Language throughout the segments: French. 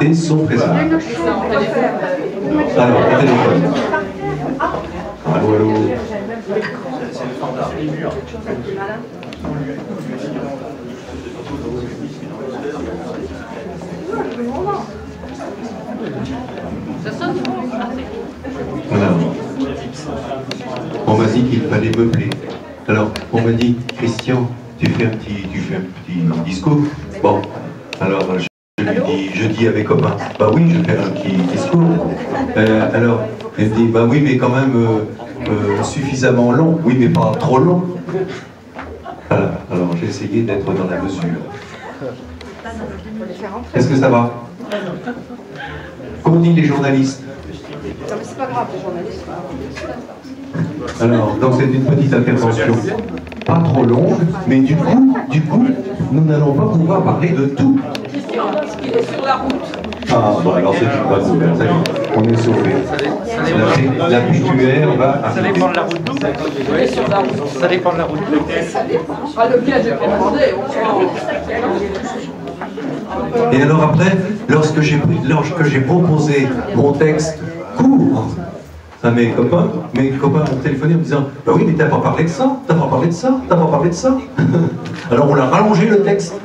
Ils sont présents. Alors, le téléphone. Allô, allô. Voilà. On m'a dit qu'il fallait meubler. Alors, on m'a dit, Christian, tu fais un petit discours. Bon, alors je dis à mes copains, bah oui, je fais un petit discours. Alors, elle me dit, bah oui, mais quand même suffisamment long. Oui, mais pas trop long. Voilà, alors j'ai essayé d'être dans la mesure. Est-ce que ça va? Qu'ont dit les journalistes? Non, mais c'est pas grave, les journalistes. Alors, donc c'est une petite intervention, pas trop longue, mais du coup, nous n'allons pas pouvoir parler de tout. Il est sur la route. Ah, bon, alors c'est une bonne nouvelle, ça y est, on est sauvé. La PQR va arriver. Ça dépend de la route d'où? Il est sur la route. Ça dépend de la route d'où? Ça dépend. Ah, le piège est commandé, Et alors après, lorsque j'ai proposé mon texte court à mes copains m'ont téléphoné en me disant « Bah oui, mais t'as pas parlé de ça, t'as pas parlé de ça, t'as pas parlé de ça. » Alors on a rallongé le texte.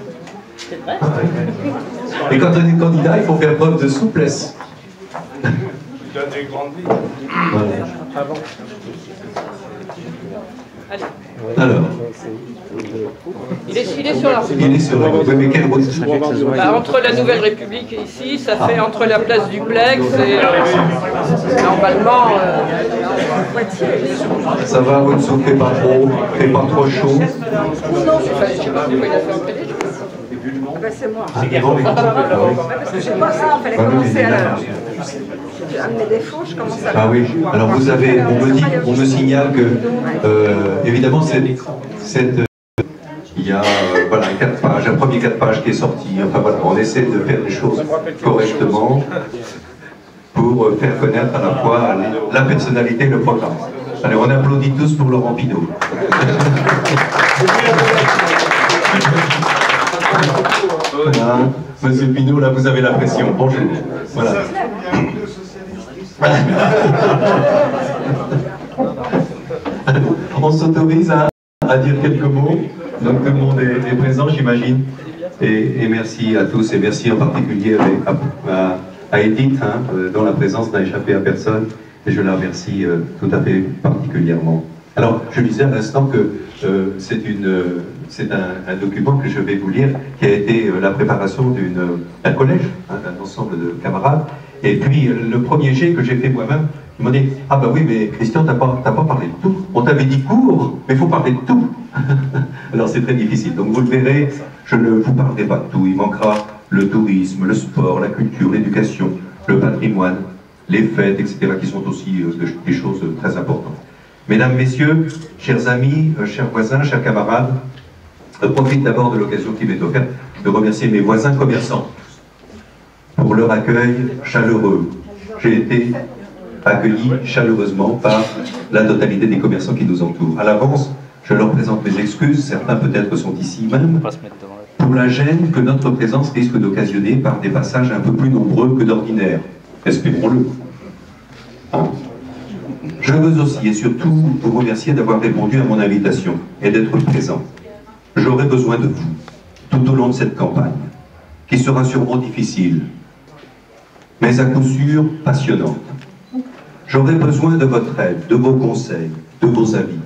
Ah, ouais. Et quand on est candidat, il faut faire preuve de souplesse. Voilà. Alors. Il est sur la route. Il est sur la route. Oui, mais quelle route? Bah, entre la Nouvelle République et ici, ça fait entre la place du Plex et normalement Ça va, vous ne souffrez pas trop, fait pas trop chaud. non, je sais pas pourquoi il a fait un peu des choses. Ben, c'est moi. Ah, bon, mais... Parce que j'ai pas ça, il fallait commencer à l'heure. Un de mes défauts, je commence à... Ah oui, alors vous avez, on me signale que, évidemment, il y a voilà, 4 pages, un premier 4 pages qui est sorti. Enfin voilà, on essaie de faire les choses correctement pour faire connaître à la fois la personnalité et le programme. Allez, on applaudit tous pour Laurent Pinault. Voilà. Monsieur Pinault, là vous avez la pression. Bonjour. Voilà. On s'autorise à dire quelques mots. Donc tout le monde est présent, j'imagine. Et merci à tous, et merci en particulier à Edith, hein, dont la présence n'a échappé à personne. Et je la remercie tout à fait particulièrement. Alors, je disais à l'instant que c'est un document que je vais vous lire, qui a été la préparation d'un collège, hein, d'un ensemble de camarades. Et puis, le premier jet que j'ai fait moi-même, ils m'ont dit « Ah bah oui, mais Christian, t'as pas parlé de tout. On t'avait dit court, mais il faut parler de tout. » Alors c'est très difficile. Donc vous le verrez, je ne vous parlerai pas de tout. Il manquera le tourisme, le sport, la culture, l'éducation, le patrimoine, les fêtes, etc., qui sont aussi des choses très importantes. Mesdames, Messieurs, chers amis, chers voisins, chers camarades, je profite d'abord de l'occasion qui m'est offerte de remercier mes voisins commerçants pour leur accueil chaleureux. J'ai été accueilli chaleureusement par la totalité des commerçants qui nous entourent. À l'avance, je leur présente mes excuses, certains peut-être sont ici même, pour la gêne que notre présence risque d'occasionner par des passages un peu plus nombreux que d'ordinaire. Espérons-le. Je veux aussi et surtout vous remercier d'avoir répondu à mon invitation et d'être présent. J'aurai besoin de vous tout au long de cette campagne, qui sera sûrement difficile, mais à coup sûr passionnante. J'aurai besoin de votre aide, de vos conseils, de vos avis.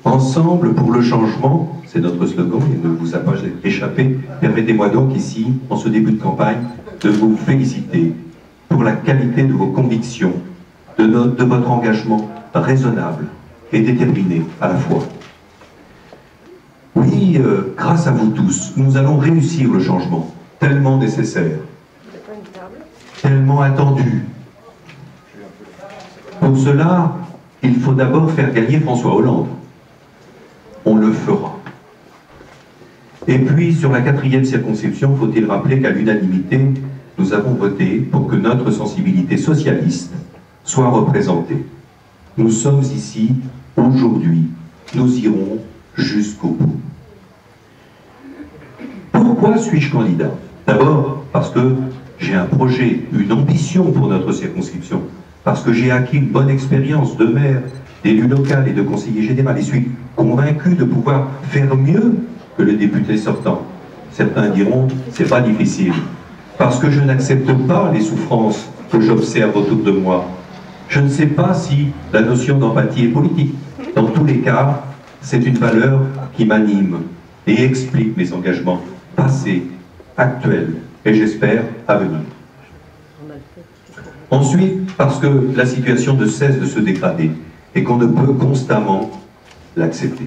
Ensemble pour le changement, c'est notre slogan, il ne vous a pas échappé. Permettez-moi donc ici, en ce début de campagne, de vous féliciter pour la qualité de vos convictions, de votre engagement raisonnable et déterminé à la fois. Oui, grâce à vous tous, nous allons réussir le changement, tellement nécessaire, tellement attendu. Pour cela, il faut d'abord faire gagner François Hollande. On le fera. Et puis, sur la 4e circonscription, faut-il rappeler qu'à l'unanimité, nous avons voté pour que notre sensibilité socialiste soit représentée. Nous sommes ici aujourd'hui. Nous irons jusqu'au bout. Pourquoi suis-je candidat? D'abord, parce que j'ai un projet, une ambition pour notre circonscription, parce que j'ai acquis une bonne expérience de maire, d'élu local et de conseiller général, et suis convaincu de pouvoir faire mieux que le député sortant. Certains diront, c'est pas difficile, parce que je n'accepte pas les souffrances que j'observe autour de moi. Je ne sais pas si la notion d'empathie est politique. Dans tous les cas, c'est une valeur qui m'anime et explique mes engagements passés, actuels et j'espère à venir. Ensuite, parce que la situation ne cesse de se dégrader et qu'on ne peut constamment l'accepter.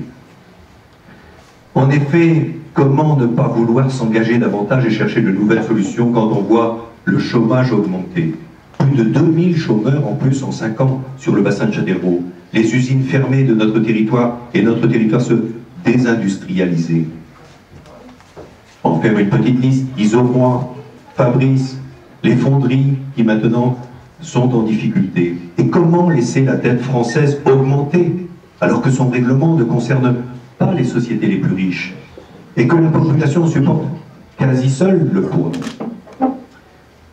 En effet, comment ne pas vouloir s'engager davantage et chercher de nouvelles solutions quand on voit le chômage augmenter? Plus de 2000 chômeurs en plus en 5 ans sur le bassin de Châtellerault. Les usines fermées de notre territoire et notre territoire se désindustrialiser. En faire une petite liste, Isomoi, Fabrice, les fonderies qui maintenant sont en difficulté. Et comment laisser la dette française augmenter alors que son règlement ne concerne pas les sociétés les plus riches et que la population supporte quasi seule le poids?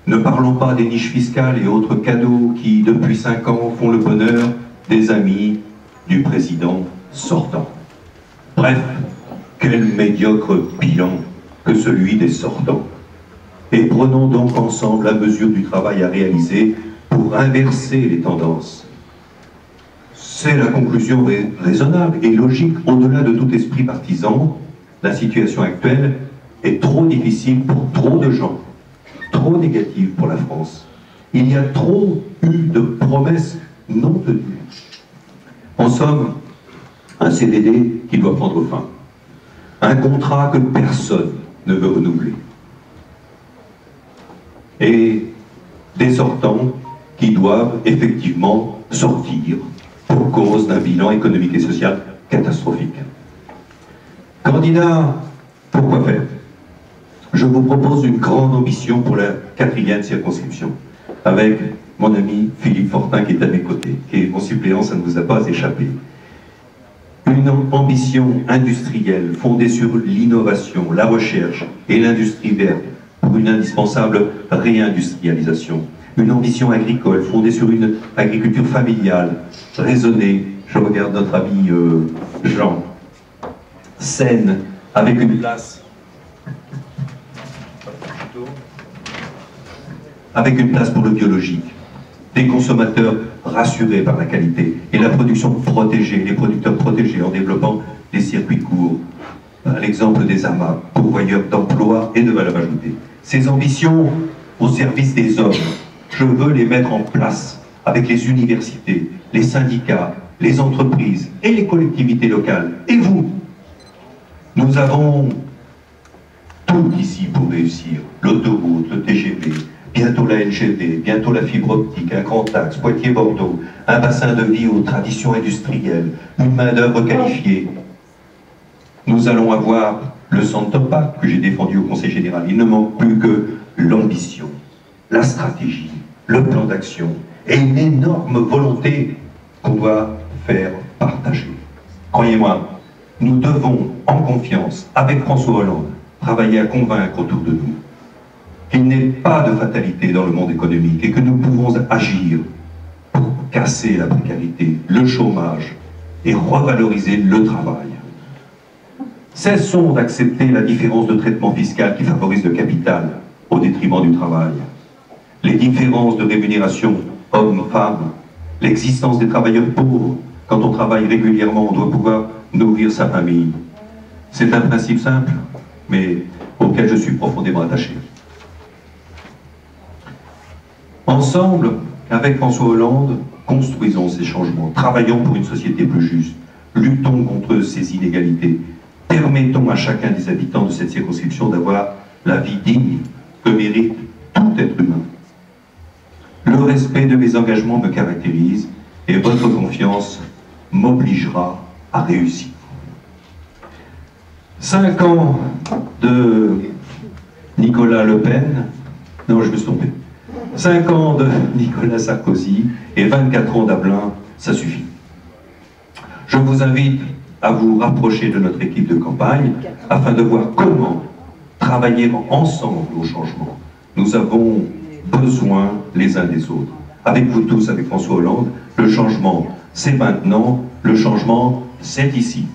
Ne parlons pas des niches fiscales et autres cadeaux qui, depuis 5 ans, font le bonheur des amis du président sortant. Bref, quel médiocre bilan que celui des sortants. Et prenons donc ensemble la mesure du travail à réaliser pour inverser les tendances. C'est la conclusion raisonnable et logique au-delà de tout esprit partisan. La situation actuelle est trop difficile pour trop de gens, trop négative pour la France. Il y a trop eu de promesses non tenues. En somme, un CDD qui doit prendre fin. Un contrat que personne ne veut renouveler. Et des sortants qui doivent effectivement sortir pour cause d'un bilan économique et social catastrophique. Candidat, pourquoi faire? Je vous propose une grande ambition pour la 4e circonscription, avec mon ami Philippe Fortin qui est à mes côtés, qui est mon suppléant, ça ne vous a pas échappé. Une ambition industrielle fondée sur l'innovation, la recherche et l'industrie verte pour une indispensable réindustrialisation. Une ambition agricole fondée sur une agriculture familiale, raisonnée, je regarde notre ami Jean, saine, avec une place pour le biologique, des consommateurs rassurés par la qualité et la production protégée, les producteurs protégés en développant des circuits courts, à l'exemple des amas, pourvoyeurs d'emplois et de valeur ajoutée. Ces ambitions au service des hommes, je veux les mettre en place avec les universités, les syndicats, les entreprises et les collectivités locales. Et vous, nous avons tout ici pour réussir. L'autoroute, le TGV, bientôt la LGV, bientôt la fibre optique, un grand axe, Poitiers-Bordeaux, un bassin de vie aux traditions industrielles, une main-d'œuvre qualifiée. Nous allons avoir le Centopa que j'ai défendu au Conseil général. Il ne manque plus que l'ambition, la stratégie, le plan d'action et une énorme volonté qu'on doit faire partager. Croyez-moi, Nous devons, en confiance, avec François Hollande, travailler à convaincre autour de nous qu'il n'est pas de fatalité dans le monde économique et que nous pouvons agir pour casser la précarité, le chômage et revaloriser le travail. Cessons d'accepter la différence de traitement fiscal qui favorise le capital au détriment du travail, les différences de rémunération hommes-femmes, l'existence des travailleurs pauvres. Quand on travaille régulièrement, on doit pouvoir nourrir sa famille. C'est un principe simple, mais auquel je suis profondément attaché. Ensemble, avec François Hollande, construisons ces changements, travaillons pour une société plus juste, luttons contre ces inégalités, permettons à chacun des habitants de cette circonscription d'avoir la vie digne que mérite tout être humain. Le respect de mes engagements me caractérise et votre confiance m'obligera à réussir. 5 ans de Nicolas Le Pen, non je me suis trompé, 5 ans de Nicolas Sarkozy et 24 ans d'Ablain, ça suffit. Je vous invite à vous rapprocher de notre équipe de campagne afin de voir comment travailler ensemble au changement. Nous avons besoin les uns des autres. Avec vous tous, avec François Hollande, le changement c'est maintenant, le changement c'est ici.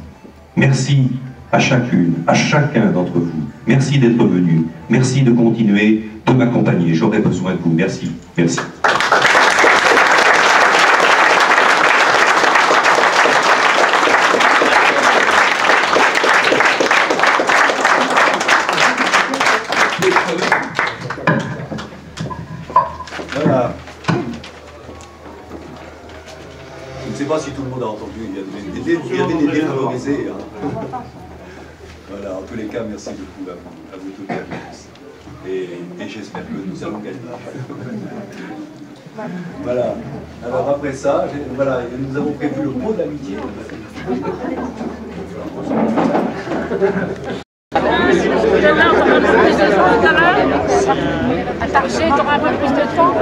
Merci à chacune, à chacun d'entre vous. Merci d'être venus. Merci de continuer de m'accompagner. J'aurai besoin de vous. Merci. Merci. Voilà. Je ne sais pas si tout le monde a entendu, il y avait des défavorisés. Hein. Voilà, en tous les cas, merci beaucoup à vous toutes et à tous. Et j'espère que nous allons gagner. Voilà. Alors après ça, voilà, nous avons prévu le mot de l'amitié. Attaché, tu auras un peu plus de temps.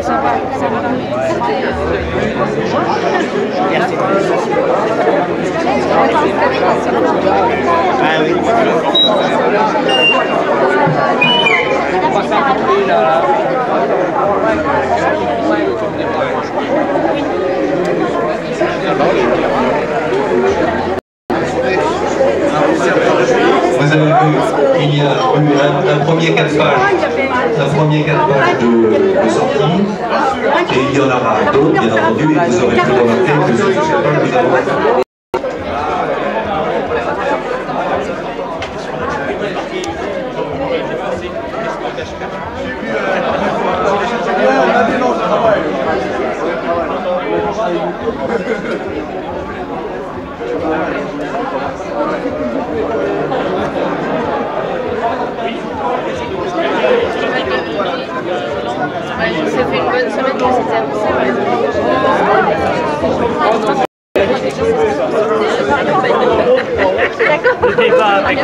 Ça va, ça va. Merci. Ah oui. On va s'arrêter là. Vous avez vu, il y a eu un premier 4 pages, de sortie, et il y en aura d'autres, bien entendu, et vous aurez pu remarquer que sur cette page, nous avons... Ça fait une bonne semaine que c'est annoncé. D'accord. Le débat avec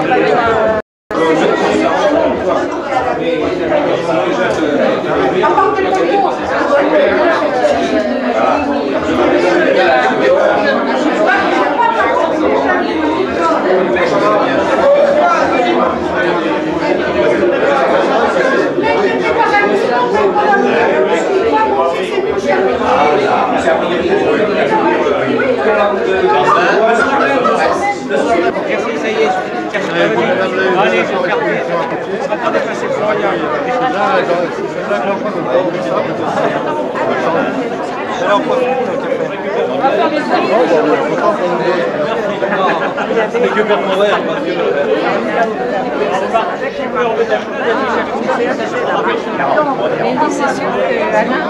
c'est sûr que Alain,